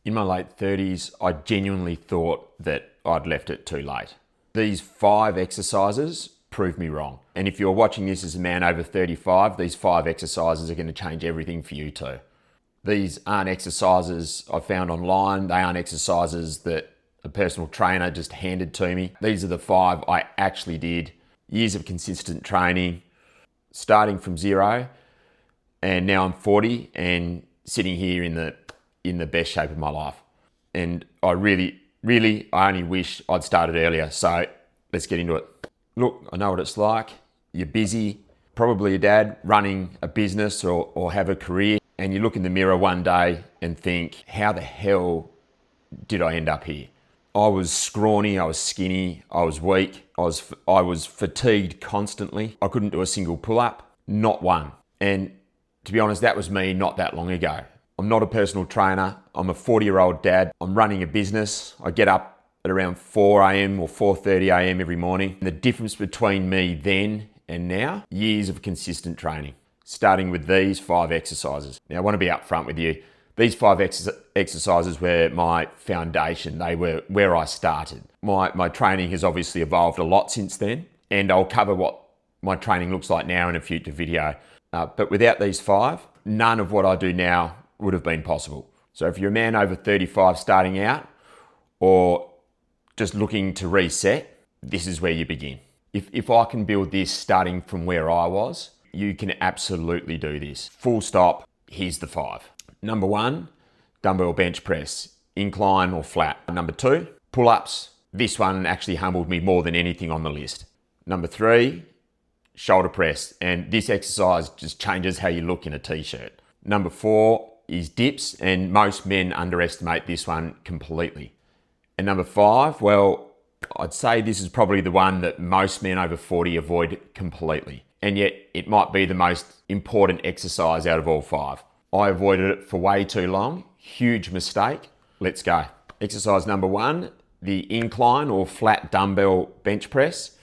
In my late 30s, I genuinely thought that I'd left it too late. These 5 exercises proved me wrong. And if you're watching this as a man over 35, these 5 exercises are going to change everything for you too. These aren't exercises I found online. They aren't exercises that a personal trainer just handed to me. These are the 5 I actually did. Years of consistent training, starting from 0, and now I'm 40 and sitting here in the best shape of my life. And I really only wish I'd started earlier. So let's get into it. Look, I know what it's like. You're busy, probably a dad running a business or have a career, and you look in the mirror one day and think, how the hell did I end up here? I was scrawny, I was skinny, I was weak, I was fatigued constantly. I couldn't do a single pull-up, not one. And to be honest, that was me not that long ago. I'm not a personal trainer. I'm a 40-year-old dad. I'm running a business. I get up at around 4 a.m. or 4:30 a.m. every morning. And the difference between me then and now, years of consistent training, starting with these 5 exercises. Now, I want to be upfront with you. These 5 exercises were my foundation. They were where I started. My training has obviously evolved a lot since then, and I'll cover what my training looks like now in a future video. But without these 5, none of what I do now would have been possible. So if you're a man over 35 starting out or just looking to reset, this is where you begin. If I can build this starting from where I was, you can absolutely do this. Full stop, here's the 5. Number 1, dumbbell bench press, incline or flat. Number 2, pull-ups. This one actually humbled me more than anything on the list. Number 3, shoulder press. And this exercise just changes how you look in a t-shirt. Number 4 is dips, and most men underestimate this one completely. And number 5, well, I'd say this is probably the one that most men over 40 avoid completely. And yet it might be the most important exercise out of all 5. I avoided it for way too long. Huge mistake. Let's go. Exercise number 1, the incline or flat dumbbell bench press.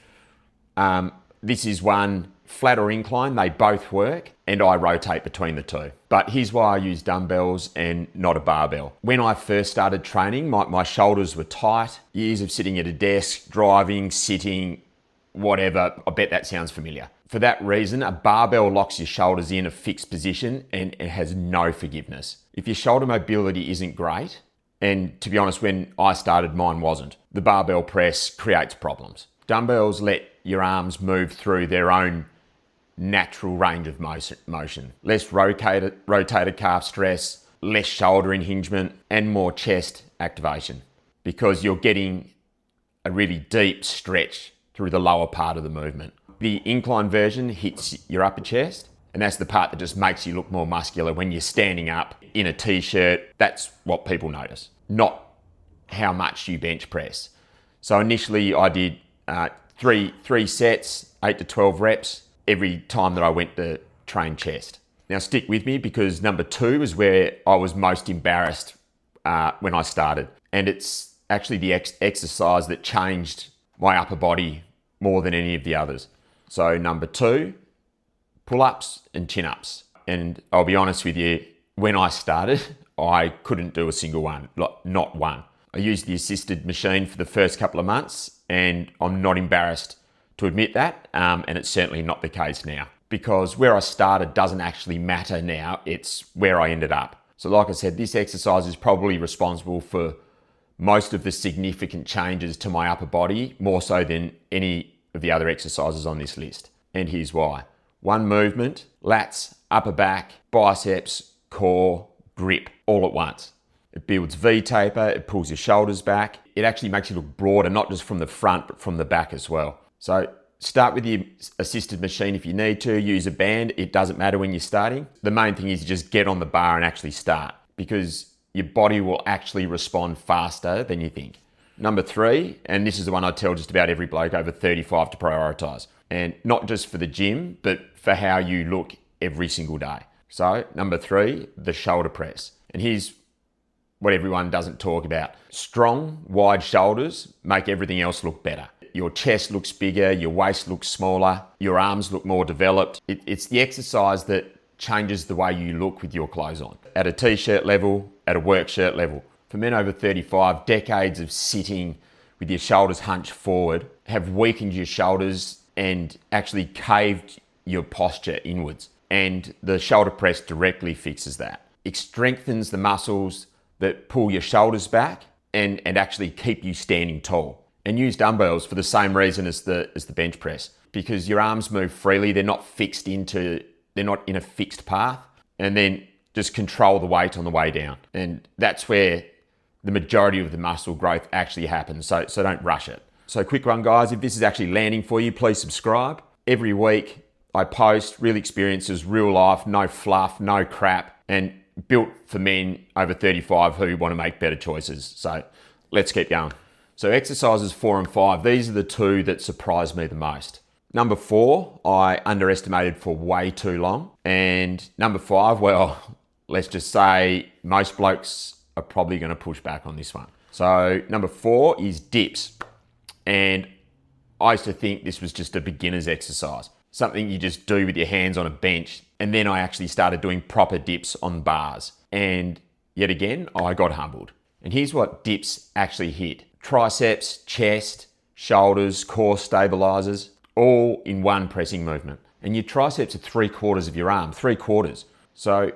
This is one, flat or incline, they both work, and I rotate between the 2. But here's why I use dumbbells and not a barbell. When I first started training, my shoulders were tight. Years of sitting at a desk, driving, sitting, whatever. I bet that sounds familiar. For that reason, a barbell locks your shoulders in a fixed position and it has no forgiveness. If your shoulder mobility isn't great, and to be honest, when I started, mine wasn't, the barbell press creates problems. Dumbbells let your arms move through their own natural range of motion. Less rotator calf stress, less shoulder impingement, and more chest activation, because you're getting a really deep stretch through the lower part of the movement. The incline version hits your upper chest, and that's the part that just makes you look more muscular when you're standing up in a t-shirt. That's what people notice, not how much you bench press. So initially I did three sets, 8 to 12 reps every time that I went to train chest. Now stick with me, because number 2 is where I was most embarrassed when I started. And it's actually the exercise that changed my upper body more than any of the others. So number 2, pull-ups and chin-ups. And I'll be honest with you, when I started, I couldn't do a single one, not one. I used the assisted machine for the first couple of months, and I'm not embarrassed to admit that, and it's certainly not the case now, because where I started doesn't actually matter now, it's where I ended up. So like I said, this exercise is probably responsible for most of the significant changes to my upper body, more so than any of the other exercises on this list. And here's why. One movement, lats, upper back, biceps, core, grip, all at once. It builds V-taper, it pulls your shoulders back. It actually makes you look broader, not just from the front, but from the back as well. So start with the assisted machine if you need to. Use a band, it doesn't matter when you're starting. The main thing is you just get on the bar and actually start, because your body will actually respond faster than you think. Number 3, and this is the one I tell just about every bloke over 35 to prioritise. And not just for the gym, but for how you look every single day. So number 3, the shoulder press. And here's what everyone doesn't talk about. Strong, wide shoulders make everything else look better. Your chest looks bigger, your waist looks smaller, your arms look more developed. It's the exercise that changes the way you look with your clothes on. At a t-shirt level, at a work shirt level. For men over 35, decades of sitting with your shoulders hunched forward have weakened your shoulders and actually caved your posture inwards. And the shoulder press directly fixes that. It strengthens the muscles that pull your shoulders back and actually keep you standing tall. And use dumbbells for the same reason as the bench press, because your arms move freely. They're not in a fixed path. And then just control the weight on the way down. And that's where the majority of the muscle growth actually happens. So don't rush it. So quick one, guys. If this is actually landing for you, please subscribe. Every week I post real experiences, real life, no fluff, no crap, and built for men over 35 who want to make better choices. So let's keep going. So exercises 4 and 5, these are the two that surprised me the most. Number 4, I underestimated for way too long. And number 5, well, let's just say most blokes are probably going to push back on this one. So number 4 is dips. And I used to think this was just a beginner's exercise, something you just do with your hands on a bench. And then I actually started doing proper dips on bars. And yet again, I got humbled. And here's what dips actually hit. Triceps, chest, shoulders, core stabilizers, all in one pressing movement. And your triceps are 3/4 of your arm, 3/4. So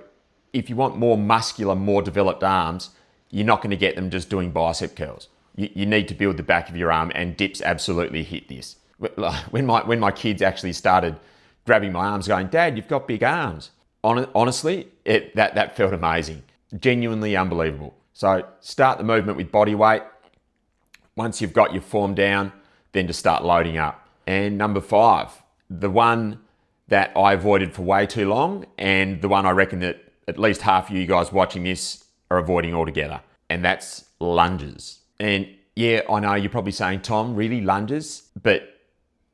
if you want more muscular, more developed arms, you're not going to get them just doing bicep curls. You need to build the back of your arm, and dips absolutely hit this. When my kids actually started grabbing my arms going, "Dad, you've got big arms." Honestly, that felt amazing. Genuinely unbelievable. So start the movement with body weight. Once you've got your form down, then to start loading up. And number 5, the one that I avoided for way too long, and the one I reckon that at least half of you guys watching this are avoiding altogether, and that's lunges. And yeah, I know you're probably saying, "Tom, really, lunges?" But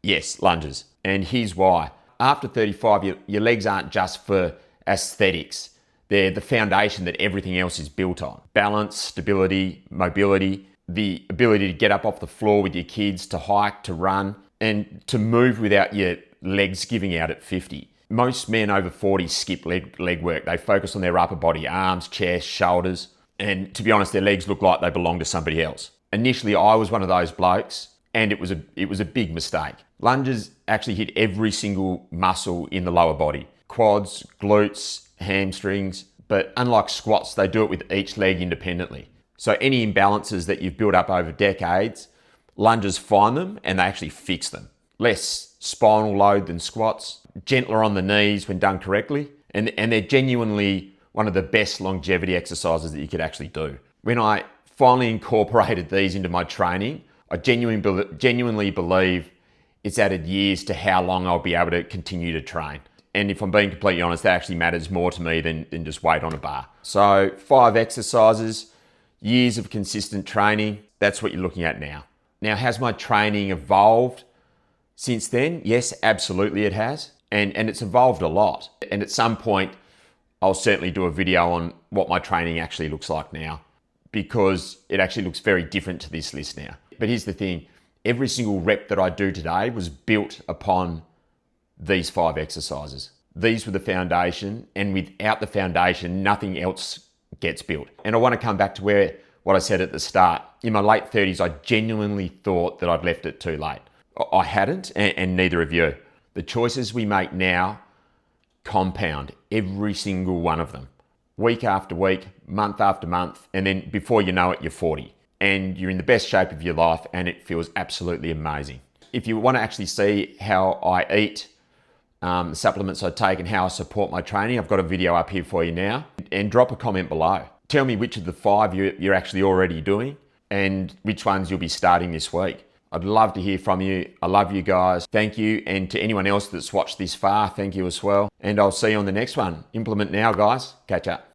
yes, lunges. And here's why. After 35, your legs aren't just for aesthetics. They're the foundation that everything else is built on. Balance, stability, mobility, the ability to get up off the floor with your kids, to hike, to run, and to move without your legs giving out at 50. Most men over 40 skip leg work. They focus on their upper body, arms, chest, shoulders, and to be honest, their legs look like they belong to somebody else. Initially, I was one of those blokes, and it was a big mistake. Lunges actually hit every single muscle in the lower body. Quads, glutes, hamstrings, but unlike squats, they do it with each leg independently. So any imbalances that you've built up over decades, lunges find them and they actually fix them. Less spinal load than squats, gentler on the knees when done correctly, and they're genuinely one of the best longevity exercises that you could actually do. When I finally incorporated these into my training, I genuinely believe it's added years to how long I'll be able to continue to train. And if I'm being completely honest, that actually matters more to me than just weight on a bar. So 5 exercises, years of consistent training, that's what you're looking at now. Now, has my training evolved since then? Yes, absolutely it has. And it's evolved a lot. And at some point, I'll certainly do a video on what my training actually looks like now, because it actually looks very different to this list now. But here's the thing, every single rep that I do today was built upon these 5 exercises. These were the foundation, and without the foundation, nothing else gets built. And I want to come back to what I said at the start. In my late 30s, I genuinely thought that I'd left it too late. I hadn't, and neither of you. The choices we make now compound, every single one of them. Week after week, month after month, and then before you know it, you're 40. And you're in the best shape of your life, and it feels absolutely amazing. If you want to actually see how I eat, the supplements I take, and how I support my training, I've got a video up here for you now. And drop a comment below. Tell me which of the 5 you're actually already doing, and which ones you'll be starting this week. I'd love to hear from you. I love you guys. Thank you. And to anyone else that's watched this far, thank you as well. And I'll see you on the next one. Implement now, guys. Catch up.